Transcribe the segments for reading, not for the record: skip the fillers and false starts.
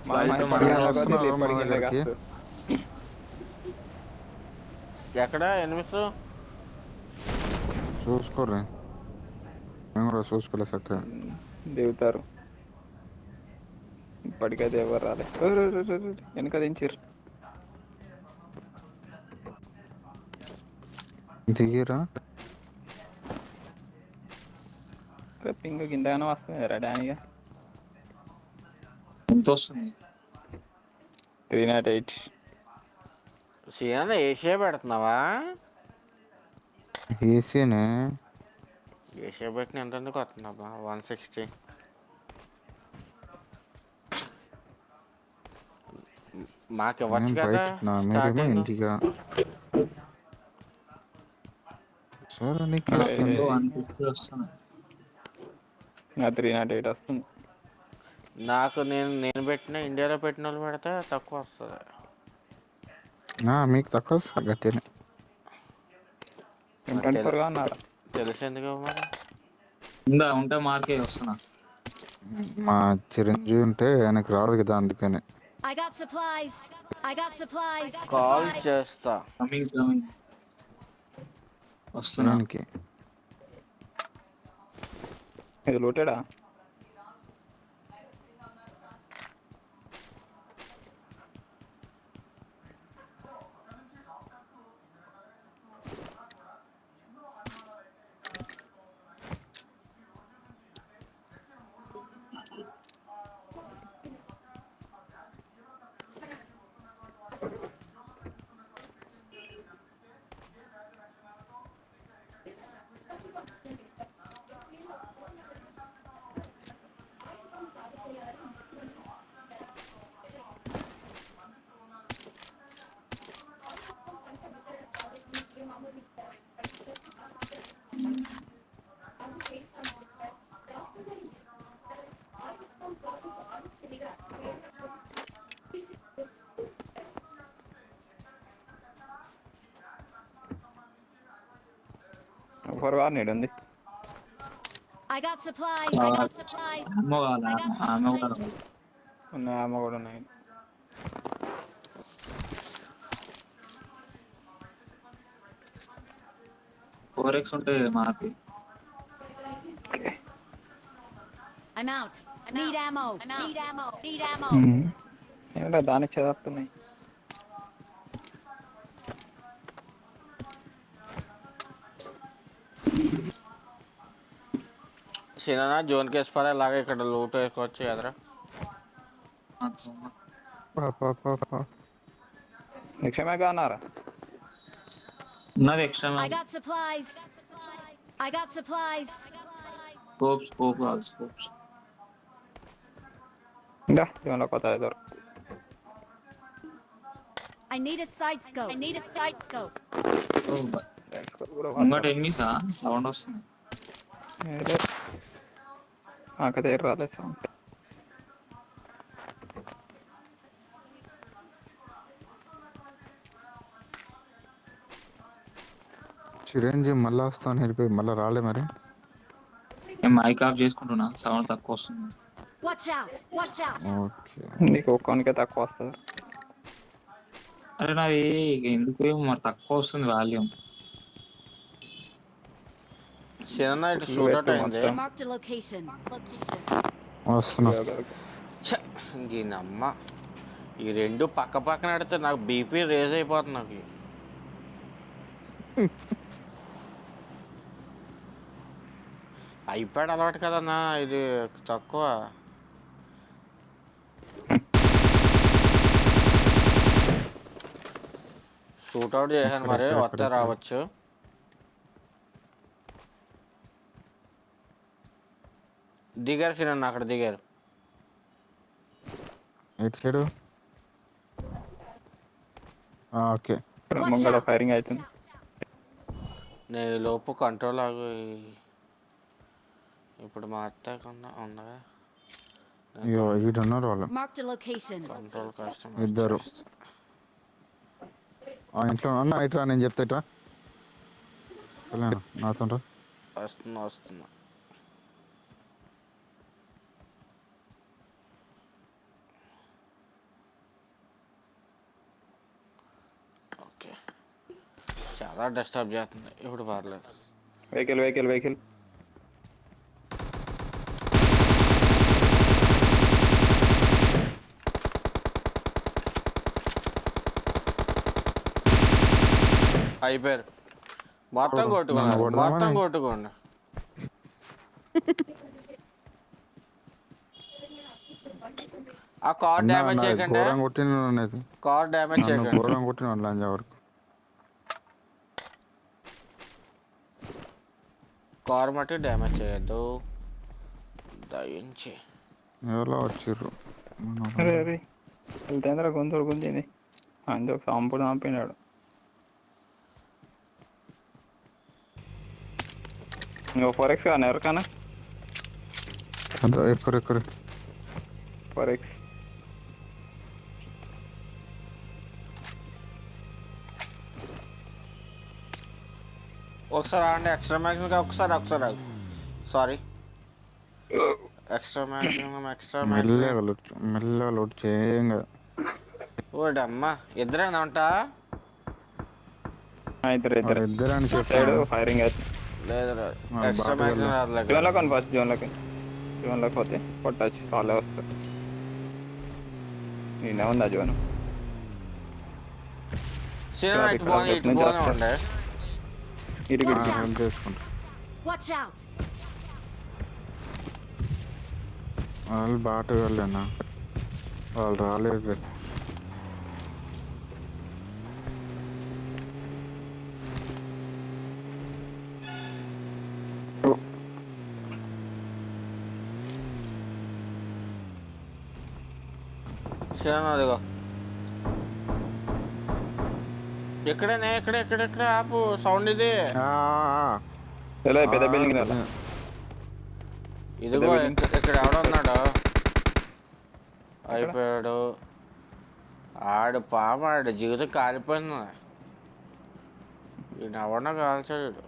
మా flight mind మనమే పడిపోయిన కొద్దీ వస్తున్నాం లేచి మన పడికిందే దగ్గరికి. కాస్తు. ఎక్కడ ఎనిమిస్ చూసుకోర్రి, మేము కూడా చూసుకోలే చక్కగా. దిగుతారు ఇప్పటికైతే ఎవరు రాలే. వెనక దించిర్రు. దిగిరా పింగ్ కిందగానో వస్తుంది రా డానీగా. ఎంత వస్తుంది? 308. సీనా ఏషియా పెడుతున్నావా? ఏసీనే. ఏషియా పెట్టిన ఎంత ఎందుకు వస్తుందబ్బా? 160. మాకు ఇవ్వచ్చు నేను కదా బయట మీరేమో స్టార్టింగ్. ఇంటిగా. సరే నీకు నాకు ఇస్తాను. 150 వస్తుంది. 308 వస్తుంది. నాకు నేను పెట్టిన ఇండియాలో పెట్టిన వాళ్ళు పెడితే తక్కువ వస్తుంది. మీకు తక్కువ వస్తుంది గట్టినే. మరి 24గా అన్నారా? తెలిసి ఎందుకు మరి ఉంటే మార్కే వస్తున్నా. మా చిరంజీవి ఉంటే ఆయనకు రాదు కదా, అందుకని. I got supplies. I got supplies. Call చేస్తా. కమింగ్ వస్తున్నా. దేనికి? ఇది లూటెడా? ఫోర్ వార్నేడు ఉంది. I got supplies. I got supplies. అమ్మో కావాలా? ఆమె కూడా ఉన్నాయి, అమ్మ కూడా ఉన్నాయి. ఫోరెక్స్ ఉంటే మార్కి. I'm out. Need ammo. Need ammo. Need ammo. ఏంటో దానికి చదువుతున్నాయి. సీనా జోన్ కేసు పడే లాగా ఇక్కడ లూట్ వేసుకోవచ్చు కదరా. నిక్షేమేగా అన్నారా? ఉన్నది extra I got supplies. I got supplies. Scope కావాలి. స్కోప్స్ ఇంకా ఇవాళ కొత్త ఎదురు. I need a side scope. I need a side scope. ఇంకోటి ఎన్నిసా సౌండ్ వస్తుంది. నాకైతే రాలేదు సౌండ్. చిరంజీవి మళ్ళా వస్తాను వెళ్ళిపోయి మళ్ళీ రాలే మరి. నేను మైక్ ఆఫ్ చేసుకుంటున్నా, సౌండ్ తక్కువ వస్తుంది. Watch out. Watch out. Okay. నీకు ఒక్కనికే తక్కువ వస్తుంది. అరే నాది ఎందుకు మరి తక్కువ వస్తుంది వాల్యూమ్. సీనా ఇటు షూట్ అవుట్ అయింది. Marked a location. వస్తున్నా. దీనమ్మ ఈ రెండు పక్క పక్కన ఆడితే నాకు బీపీ రేజ్ అయిపోతుంది. నాకు ఐప్యాడ్ అలవాటు కదన్నా, ఇది తక్కువ. షూట్అవుట్ చేశాను మరి, వస్తే రావచ్చు. దిగారు సీనన్న, అక్కడ దిగారు. ఎటు సైడు? ఓకే. ముంగడ ఫైరింగ్ అవుతుంది. నేను లోపు కంట్రోల్ ఆగు. ఇప్పుడు మాట్లాడకుండా ఉండగా అయ్యో వీడు ఉన్నారు వాళ్ళు. Marked a location. కంట్రోల్ కష్టం. ఇద్దరు ఆ ఇంట్లో అన్న ఇట్రా, నేను చెప్తా ఇట్రా. నాతో వస్తున్నా. చాలా డిస్టర్బ్ చేస్తుంది. ఇప్పుడు పర్లేదు. వెహికల్ అయిపోయారు. మొత్తం నన్ను కొట్టుకున్నారు. కొడదామని. మొత్తం కొట్టుకోండి. ఆ కార్ అన్న డ్యామేజ్ నా చేయకండి. ఘోరం కొట్టిన అనేది కార్ డ్యామేజ్ నన్ను చేయకండి. ఘోరం కొట్టిన లంజ వరకు. కార్ మట్టి డ్యామేజ్ చేయొద్దు దయించి. ఎవరో వచ్చిర్రు అరే వెళ్తేంద్ర గొంతుడు గుంజింది. అందు ఒక సాంపుడు చంపినాడు. ఇంకో 4x కానీ ఎవరికైనా అదే ఎక్కడ 4x ఒకసారి ఆడండి. ఎక్స్ట్రా మ్యాక్సిమం ఒకసారి సారీ ఎక్స్ట్రా మ్యాక్సిమం మెల్లగా లోడ్ చేయంగా. ఓడమ్మా ఇద్దరేనా ఉంటా? ఇద్దరు అని సైడ్ చెప్పాడు. ఫైరింగ్ అయితే లేదు ఎక్స్ట్రా మ్యాక్సిమం రాదు దగ్గర. జోన్లో కానీ ఫస్ట్ జోన్లోకి పోతే కొట్టచ్చు. వాళ్ళే వస్తారు. నేనే ఉందా జోన్ సినిమా ఇటు పోనే ఉండే. ఇటు చేసుకుంటా. Watch out! వాళ్ళు బాట వెళ్ళానా వాళ్ళు రాలేదు. సినిమా అదిగో ఎక్కడనే ఎక్కడ ఆపు సౌండ్ ఇది. పెద్ద బిల్డింగ్ రాలా ఇదిగో ఇక్కడ ఎవడున్నాడు? అయిపోయాడు ఆడు. పాప ఆడు జీవితం కాలిపోయింది. ఈయన ఎవడన్నా కాల్చాడు.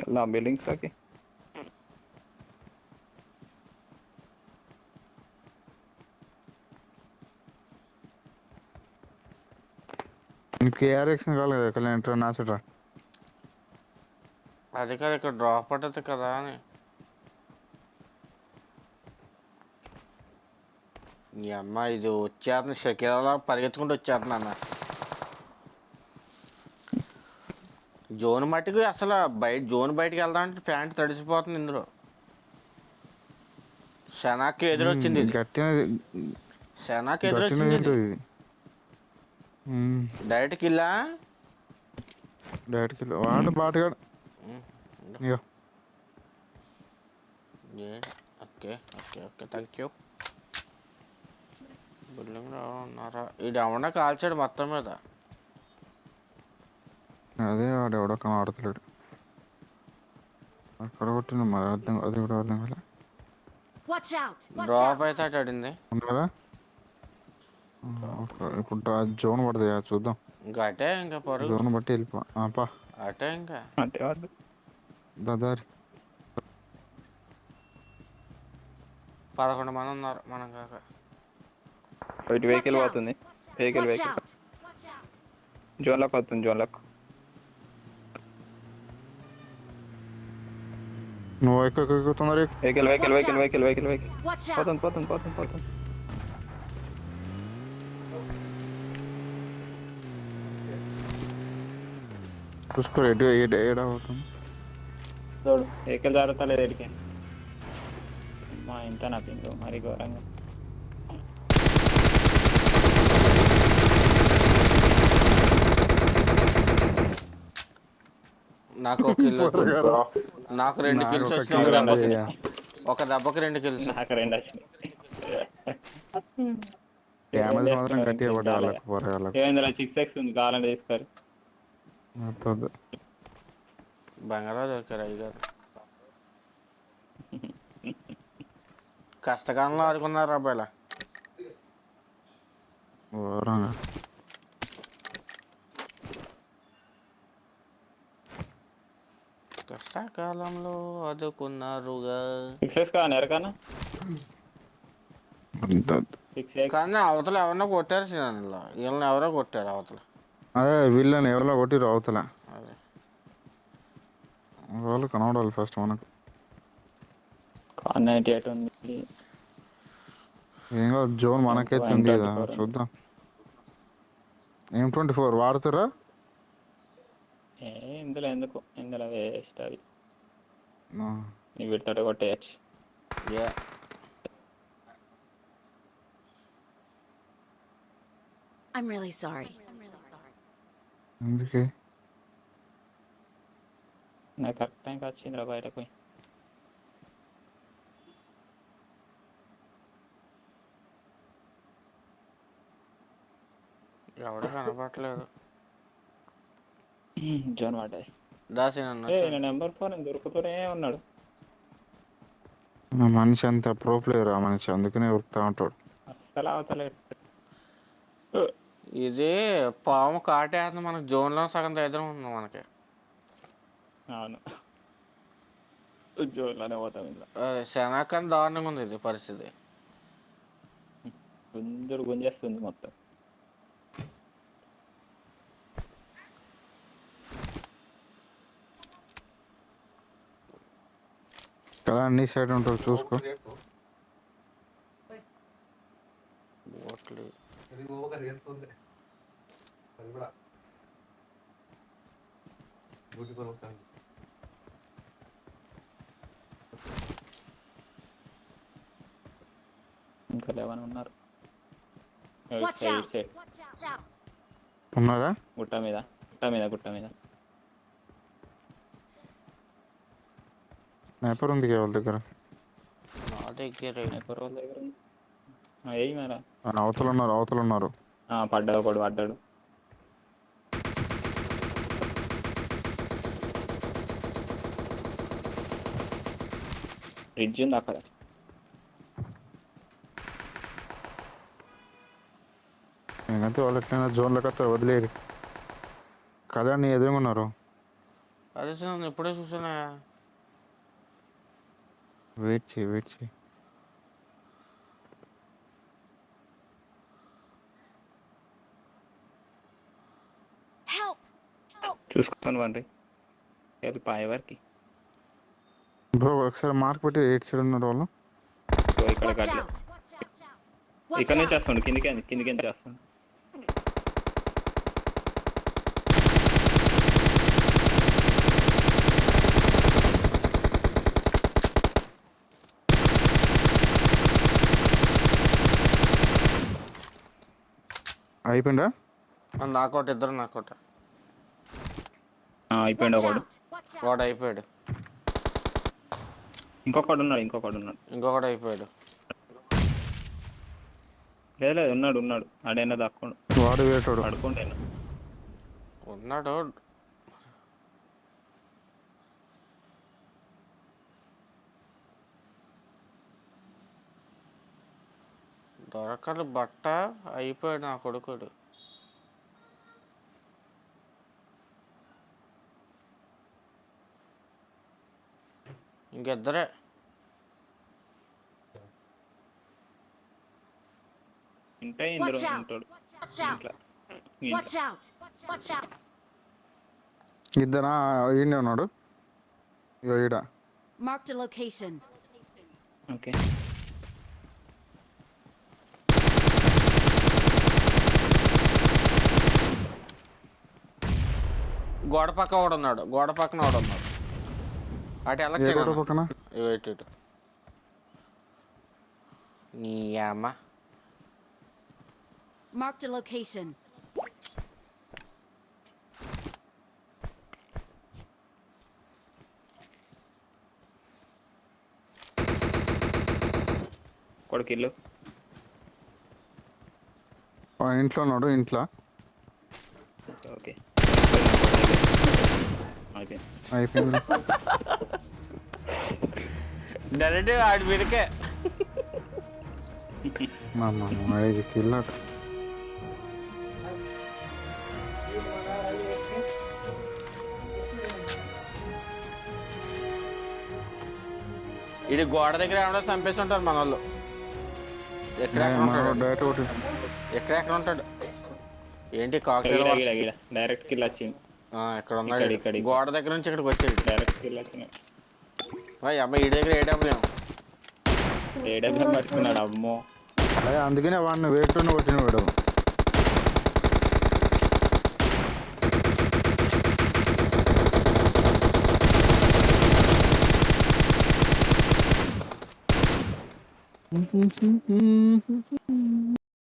వెళ్దాం బిల్డింగ్స్లోకి. కేఆర్ఎక్స్ కావాలి కదా ఎక్కడ ఎంటర్ నాసట. అది కాదు ఇక్కడ డ్రాప్ పడుతుంది కదా అని. ఈ అమ్మ ఇది వచ్చేస్తుంది. షకీలా పరిగెత్తుకుంటూ వచ్చేస్తుంది అన్న. జోన్ మట్టికి అసలు జోన్ బయటికి వెళ్దామంటే ప్యాంట్ తడిసిపోతుంది. ఇందులో శనాకి ఎదురొచ్చింది. శనాకి ఎదురొచ్చింది. డైరెక్ట్ కిల్లా వాడు బాటగాడు. Okay thank you. బిల్డింగ్ ఉన్నారా? ఇది ఎవడన్నా కాల్చాడు మొత్తం మీద. అదే వాడు ఎవడో ఆడతలేడు. అక్కడ కొట్టిన మరి అర్థం అది కూడా అర్థం కదా. డ్రాప్ అయితే అటు ఆడింది. ఉన్నారా ఇప్పుడు జోన్ పడుతుంది చూద్దాం. ఇంకా అటే ఇంకా పరుగు జోన్ బట్టి వెళ్ళిపో. అటే ఇంకా అంటే వాళ్ళు దాదారి 11 మంది ఉన్నారు మనం కాక. ఇటు వెహికల్ పోతుంది. వెహికల్ జోన్లోకి వస్తుంది. జోన్లోకి నువ్వు ఎక్కుతున్నారు. వెహికల్ పోతుంది. చూసుకో ఏడా అవుతుంది. చూడు వెహికల్ జరుగుతలేదు. ఎడికి మా ఇంట నా పింగు మరి ఘోరంగా. నాకు 2 కిల్స్ వచ్చినాయి. ఒక దెబ్బకి 2 కిల్స్. నాకు 2 వచ్చినాయి. డ్యామేజ్ మాత్రం గట్టిగా పడ్డా. 6x ఉంది కావాలంటే తీసుకోరు. బంగాళా దొరికారు అయ్యగారు. కష్టకాలంలో ఆడుకున్నారు అబ్బాయిలా. ఘోరంగా. కష్టకాలంలో ఆదుకున్నారుగా. ఫిక్సెస్ కానీ ఎరకన్నా అంత ఫిక్స్ కానీ అవతల ఎవరినో కొట్టారు సినిమాలో, వీళ్ళని ఎవరో కొట్టారు అవతల. అదే వీళ్ళని ఎవరో కొట్టి అవతల అదే వాళ్ళు కనబడాలి ఫస్ట్ మనకు. కార్ 98 ఉంది. ఏం కాదు, జోన్ మనకైతే ఉంది కదా, చూద్దాం. M24 వాడుతురా? ఇందులో ఎందుకు, ఇందులో వేస్ట్ అవి. ఆ. నీ వీటితో కొట్టేయచ్చు. Yeah I'm really sorry. ఎందుకే? నాకు కరెక్ట్ టైంకి వచ్చిందిరా బయటకు పోయి. ఎవడో కనపడట్లేదు. జోన్ పడ్డది. దాసిన నేను నెంబర్ 4 దొరుకుతూనే ఉన్నాడు. ఆ మనిషి అంత ప్రో ప్లేయర్, ఆ మనిషి అందుకనే ఉరుకుతా ఉంటాడు. అస్సలు అవతలేదు. ఇది పాము కాటేస్తుంది మనకి, జోన్లో సగం దగ్గర ఉంది మనకి. అవును, జోన్లోనే పోతాం ఇందులో. శనాకని దారుణంగా ఉంది ఇది పరిస్థితి. గుంజేస్తుంది మొత్తం. కదా అన్ని సైడ్ ఉంటారు, చూసుకో. బోట్లు ఇంకా 11 ఉన్నారు. Watch out! ఉన్నారా? గుట్ట మీద. స్నైపర్ ఉంది వాళ్ళ దగ్గర. నా దగ్గర ఎక్కడ రోజుల దగ్గర ఉంది. ఏయి మేరా అవతల ఉన్నారు. పడ్డాడు, ఒకడు పడ్డాడు. బ్రిడ్జ్ ఉంది అక్కడ. నేనైతే వాళ్ళు ఎట్లయినా జోన్లోకి వస్తారు, వదిలేరు కదా. నీ ఎదురుగా ఉన్నారు. అదే నేను ఇప్పుడే చూసానా. వెయిట్ చేయి. Help! చూసుకొని పండి పాయ వరకు. బ్రో ఒకసారి మార్క్ పెట్టి 8 సైడ్ ఉన్నారు వాళ్ళు. ఇక్కడ Watch గట్ల out! Watch ఇక్కడ నుంచి out! వస్తుండు, కిందికి నుంచి వస్తుండు. అయిపోయిందా? నాకోటి, ఇద్దరు నాకోట. అయిపోయింది Watch ఒకడు. out! వాడు అయిపోయాడు, ఇంకొకడు ఉన్నాడు. ఇంకొకటి అయిపోయాడు. లేదు ఉన్నాడు. ఆడైనా దక్కుండు. వాడు వేటాడు. పడుకుంటేనా ఉన్నాడు. దొరకలు బట్ట అయిపోయాడు నా కొడుకుడు. ఇంకిద్దరే. ఇంటే ఇందులో Watch out! ఉంటాడు. Watch out! ఇంట్లో. Watch out! Watch out! ఇద్దరా? ఈయనే ఉన్నాడు. ఇగో ఈడ. Marked a location. ఓకే. గోడ పక్కన ఒకడు ఉన్నాడు. అటు ఏ ఎలక్షన్ గోడ పక్కన? ఇటు నీ అమ్మ. Marked a location. కొడుకిల్లు ఇంట్లో ఉన్నాడు. ఓకే. అయిపోయింది. డైరెక్ట్ ఆడి మీదకే. మా 5 కిల్ అట. ఇది గోడ దగ్గర ఏమన్నా చంపేస్తుంటారు మన వాళ్ళు. ఎక్కడెక్కడ ఉంటాడు, డైరెక్ట్ ఒకటి ఎక్కడెక్కడ ఉంటాడు ఏంటి కాక్టైల్ డైరెక్ట్ కిల్ వచ్చింది. ఇక్కడ ఉన్నాడు. ఇక్కడ. గోడ దగ్గర నుంచి ఇక్కడికి వచ్చాడు. డైరెక్ట్ కిల్ వచ్చింది. అబ్బాయి ఈ దగ్గర ఏడబ్లేము. ఏడబ్ల్యూ పట్టుకున్నాడు. అమ్మో అదే అందుకనే వాడిని వేటును కొట్టిన వాడు.